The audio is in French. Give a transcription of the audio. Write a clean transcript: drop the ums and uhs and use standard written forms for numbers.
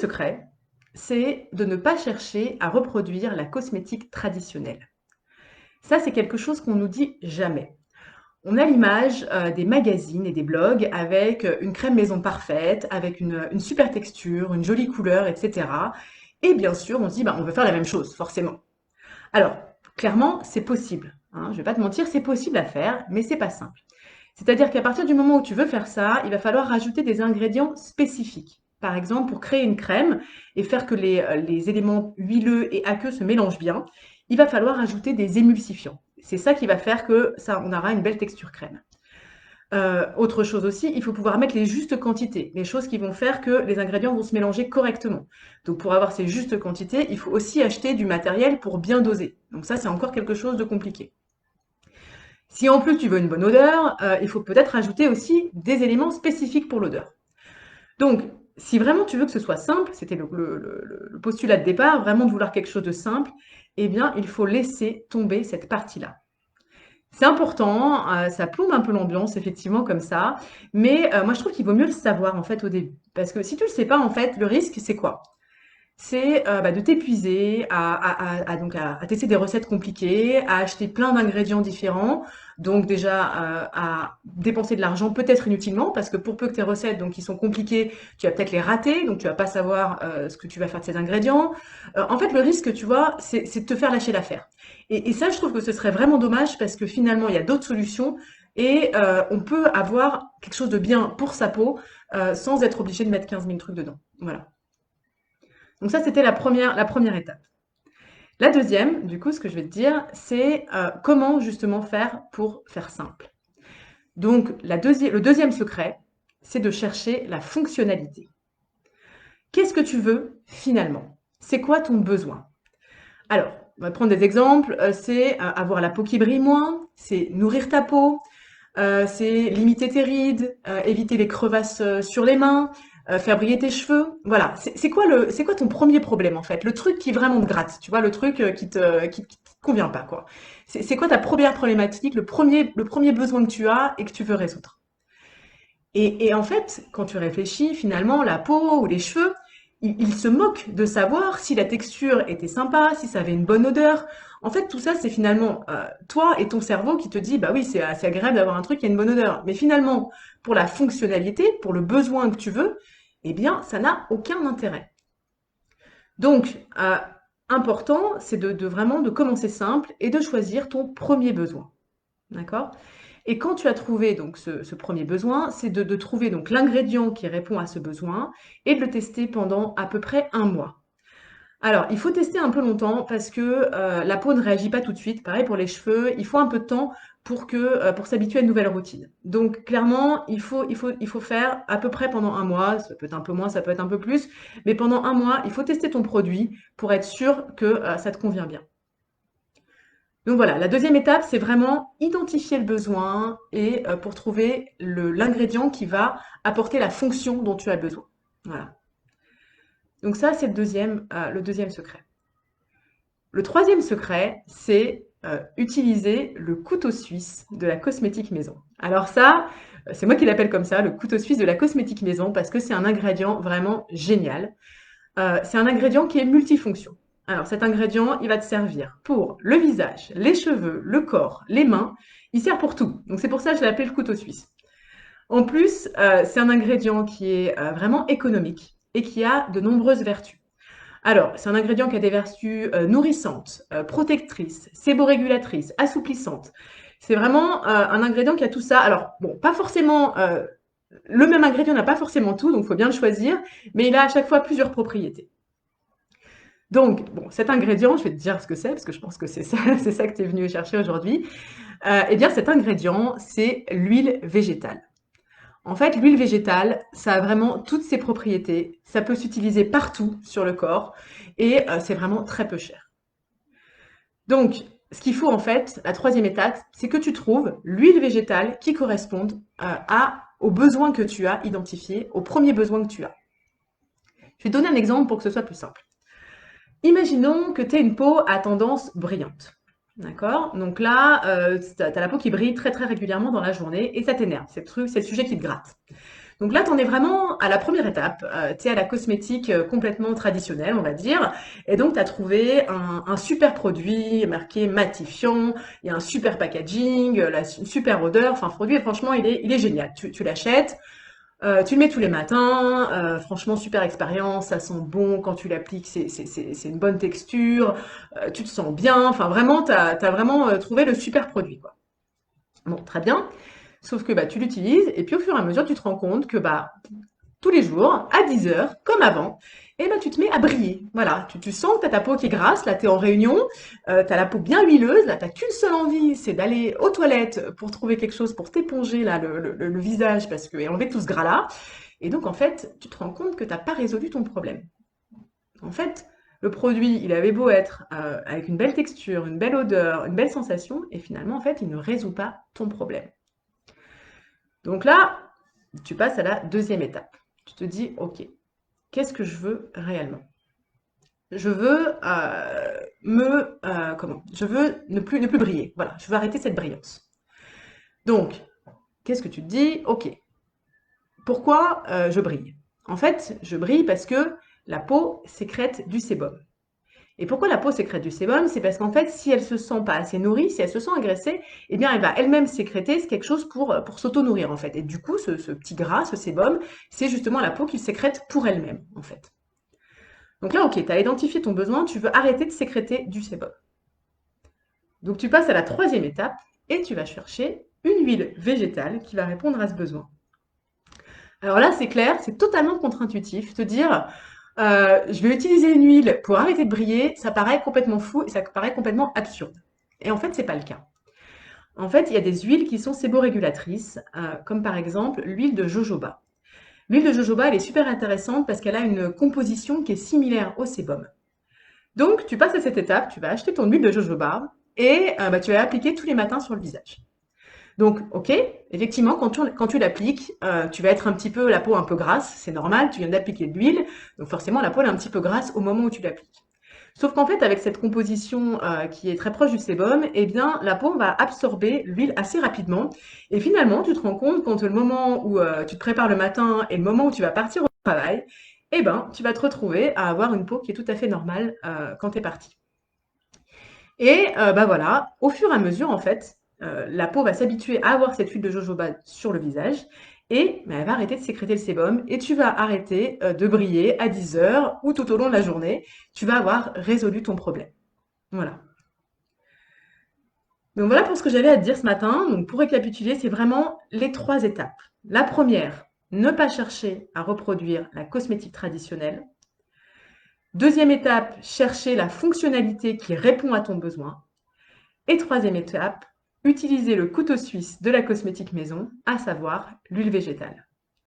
secret, c'est de ne pas chercher à reproduire la cosmétique traditionnelle. Ça, c'est quelque chose qu'on nous dit jamais. On a l'image des magazines et des blogs avec une crème maison parfaite, avec une super texture, une jolie couleur, etc. Et bien sûr, on se dit, bah, on veut faire la même chose, forcément. Alors, clairement, c'est possible, hein, je ne vais pas te mentir, c'est possible à faire, mais c'est pas simple. C'est-à-dire qu'à partir du moment où tu veux faire ça, il va falloir rajouter des ingrédients spécifiques. Par exemple, pour créer une crème et faire que les éléments huileux et aqueux se mélangent bien, il va falloir ajouter des émulsifiants. C'est ça qui va faire que ça, on aura une belle texture crème. Autre chose aussi, il faut pouvoir mettre les justes quantités, les choses qui vont faire que les ingrédients vont se mélanger correctement. Donc pour avoir ces justes quantités, il faut aussi acheter du matériel pour bien doser. Donc ça, c'est encore quelque chose de compliqué. Si en plus tu veux une bonne odeur, il faut peut-être ajouter aussi des éléments spécifiques pour l'odeur. Donc, si vraiment tu veux que ce soit simple, c'était le postulat de départ, vraiment de vouloir quelque chose de simple, eh bien, il faut laisser tomber cette partie-là. C'est important, ça plombe un peu l'ambiance, effectivement, comme ça, mais moi je trouve qu'il vaut mieux le savoir en fait au début. Parce que si tu le sais pas, en fait, le risque, c'est quoi? C'est, bah, de t'épuiser à tester des recettes compliquées, à acheter plein d'ingrédients différents. Donc déjà, à dépenser de l'argent peut-être inutilement parce que pour peu que tes recettes donc qui sont compliquées, tu vas peut-être les rater, donc tu vas pas savoir, ce que tu vas faire de ces ingrédients. En fait, le risque, tu vois, c'est de te faire lâcher l'affaire et ça, je trouve que ce serait vraiment dommage parce que finalement, il y a d'autres solutions et on peut avoir quelque chose de bien pour sa peau, sans être obligé de mettre 15 000 trucs dedans. Voilà. Donc ça, c'était la première étape. La deuxième, du coup, ce que je vais te dire, c'est comment justement faire pour faire simple. Donc le deuxième secret, c'est de chercher la fonctionnalité. Qu'est-ce que tu veux finalement? C'est quoi ton besoin? Alors, on va prendre des exemples. C'est avoir la peau qui brille moins, c'est nourrir ta peau, c'est limiter tes rides, éviter les crevasses sur les mains, faire briller tes cheveux. Voilà, c'est quoi ton premier problème en fait? Le truc qui vraiment te gratte, tu vois, le truc qui te convient pas quoi. C'est quoi ta première problématique, le premier besoin que tu as et que tu veux résoudre? Et en fait, quand tu réfléchis, finalement, la peau ou les cheveux, ils se moquent de savoir si la texture était sympa, si ça avait une bonne odeur. En fait, tout ça, c'est finalement toi et ton cerveau qui te dit, bah oui, c'est assez agréable d'avoir un truc qui a une bonne odeur. Mais finalement, pour la fonctionnalité, pour le besoin que tu veux, eh bien, ça n'a aucun intérêt. Donc, important, c'est de vraiment de commencer simple et de choisir ton premier besoin. D'accord? Et quand tu as trouvé donc ce premier besoin, c'est de trouver donc l'ingrédient qui répond à ce besoin et de le tester pendant à peu près un mois. Alors, il faut tester un peu longtemps parce que la peau ne réagit pas tout de suite. Pareil pour les cheveux, il faut un peu de temps pour s'habituer à une nouvelle routine. Donc, clairement, il faut faire à peu près pendant un mois. Ça peut être un peu moins, ça peut être un peu plus, mais pendant un mois, il faut tester ton produit pour être sûr que ça te convient bien. Donc voilà, la deuxième étape, c'est vraiment identifier le besoin et pour trouver l'ingrédient qui va apporter la fonction dont tu as besoin. Voilà. Donc ça, c'est le deuxième secret. Le troisième secret, c'est utiliser le couteau suisse de la cosmétique maison. Alors ça, c'est moi qui l'appelle comme ça, le couteau suisse de la cosmétique maison, parce que c'est un ingrédient vraiment génial. C'est un ingrédient qui est multifonction. Alors cet ingrédient, il va te servir pour le visage, les cheveux, le corps, les mains. Il sert pour tout. Donc c'est pour ça que je l'ai appelé le couteau suisse. En plus, c'est un ingrédient qui est vraiment économique et qui a de nombreuses vertus. Alors, c'est un ingrédient qui a des vertus nourrissantes, protectrices, séborégulatrices, assouplissantes. C'est vraiment un ingrédient qui a tout ça. Alors, bon, pas forcément, le même ingrédient n'a pas forcément tout, donc il faut bien le choisir, mais il a à chaque fois plusieurs propriétés. Donc, bon, cet ingrédient, je vais te dire ce que c'est, parce que je pense que c'est ça, c'est ça que tu es venu chercher aujourd'hui. Eh bien, cet ingrédient, c'est l'huile végétale. En fait, l'huile végétale, ça a vraiment toutes ses propriétés. Ça peut s'utiliser partout sur le corps et c'est vraiment très peu cher. Donc, ce qu'il faut en fait, la troisième étape, c'est que tu trouves l'huile végétale qui corresponde aux besoins que tu as identifiés, aux premiers besoins que tu as. Je vais te donner un exemple pour que ce soit plus simple. Imaginons que tu aies une peau à tendance brillante. D'accord? Donc là, tu as la peau qui brille très très régulièrement dans la journée et ça t'énerve. C'est le truc, c'est le sujet qui te gratte. Donc là, tu en es vraiment à la première étape. Tu es à la cosmétique complètement traditionnelle, on va dire. Et donc, tu as trouvé un super produit marqué matifiant, il y a un super packaging, une super odeur. Enfin, ce produit, franchement, il est génial. Tu l'achètes, tu le mets tous les matins. Franchement, super expérience. Ça sent bon quand tu l'appliques. C'est une bonne texture. Tu te sens bien. Enfin, vraiment, tu as vraiment trouvé le super produit, quoi. Bon, très bien. Sauf que bah, tu l'utilises et puis au fur et à mesure, tu te rends compte que bah, tous les jours, à 10 heures, comme avant, et ben, tu te mets à briller. Voilà, tu sens que tu as ta peau qui est grasse, là tu es en réunion, tu as la peau bien huileuse, là tu qu'une seule envie, c'est d'aller aux toilettes pour trouver quelque chose pour t'éponger là le visage parce que, et enlever tout ce gras-là. Et donc en fait, tu te rends compte que tu n'as pas résolu ton problème. En fait, le produit, il avait beau être avec une belle texture, une belle odeur, une belle sensation, et finalement, en fait, il ne résout pas ton problème. Donc là, tu passes à la deuxième étape. Tu te dis, OK, qu'est-ce que je veux réellement? Je veux je veux ne plus briller. Voilà, je veux arrêter cette brillance. Donc, qu'est-ce que tu te dis? OK, pourquoi je brille? En fait, je brille parce que la peau sécrète du sébum. Et pourquoi la peau sécrète du sébum? C'est parce qu'en fait, si elle se sent pas assez nourrie, si elle se sent agressée, eh bien, elle va elle-même sécréter quelque chose pour s'auto-nourrir, en fait. Et du coup, ce petit gras, ce sébum, c'est justement la peau qui le sécrète pour elle-même, en fait. Donc là, ok, tu as identifié ton besoin, tu veux arrêter de sécréter du sébum. Donc tu passes à la troisième étape et tu vas chercher une huile végétale qui va répondre à ce besoin. Alors là, c'est clair, c'est totalement contre-intuitif. Te dire, je vais utiliser une huile pour arrêter de briller, ça paraît complètement fou et ça paraît complètement absurde. Et en fait, c'est pas le cas. En fait, il y a des huiles qui sont séborégulatrices, comme par exemple l'huile de jojoba. L'huile de jojoba, elle est super intéressante parce qu'elle a une composition qui est similaire au sébum. Donc, tu passes à cette étape, tu vas acheter ton huile de jojoba et bah, tu vas l'appliquer tous les matins sur le visage. Donc, ok, effectivement, quand tu l'appliques, tu vas être un petit peu la peau un peu grasse, c'est normal, tu viens d'appliquer de l'huile, donc forcément la peau elle est un petit peu grasse au moment où tu l'appliques. Sauf qu'en fait, avec cette composition qui est très proche du sébum, eh bien, la peau va absorber l'huile assez rapidement. Et finalement, tu te rends compte quand le moment où tu te prépares le matin et le moment où tu vas partir au travail, eh ben, tu vas te retrouver à avoir une peau qui est tout à fait normale quand tu es parti. Et bah voilà, au fur et à mesure, en fait, la peau va s'habituer à avoir cette huile de jojoba sur le visage et bah, elle va arrêter de sécréter le sébum et tu vas arrêter de briller à 10 heures ou tout au long de la journée. Tu vas avoir résolu ton problème. Voilà. Donc voilà pour ce que j'avais à te dire ce matin. Donc pour récapituler, c'est vraiment les trois étapes. La première, ne pas chercher à reproduire la cosmétique traditionnelle. Deuxième étape, chercher la fonctionnalité qui répond à ton besoin. Et troisième étape, utiliser le couteau suisse de la cosmétique maison, à savoir l'huile végétale.